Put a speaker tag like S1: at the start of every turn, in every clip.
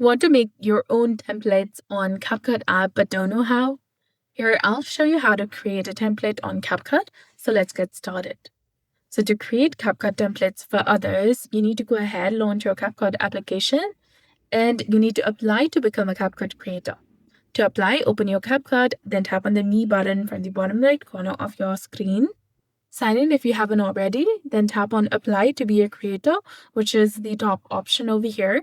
S1: Want to make your own templates on CapCut app but don't know how? Here, I'll show you how to create a template on CapCut. So let's get started. So to create CapCut templates for others, you need to go ahead, launch your CapCut application, and you need to apply to become a CapCut creator. To apply, open your CapCut, then tap on the Me button from the bottom right corner of your screen. Sign in if you haven't already, then tap on Apply to be a creator, which is the top option over here.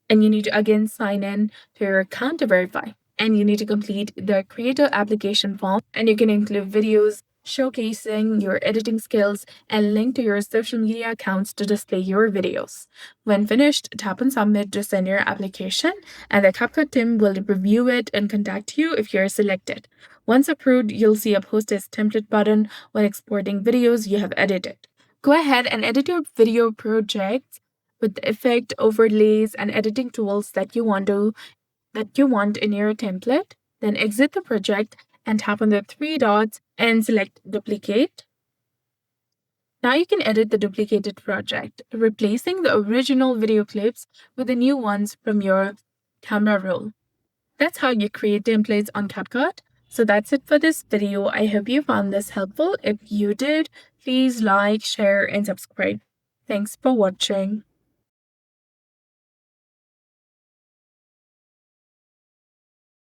S1: And you need to again sign in to your account to verify. And you need to complete the creator application form, and you can include videos showcasing your editing skills and link to your social media accounts to display your videos. When finished, tap on Submit to send your application, and the CapCut team will review it and contact you if you're selected. Once approved, you'll see a Post as Template button when exporting videos you have edited. Go ahead and edit your video projects with the effect, overlays, and editing tools that you want in your template. Then exit the project and tap on the three dots and select Duplicate. Now you can edit the duplicated project, replacing the original video clips with the new ones from your camera roll. That's how you create templates on CapCut. So that's it for this video. I hope you found this helpful. If you did, please like, share, and subscribe. Thanks for watching.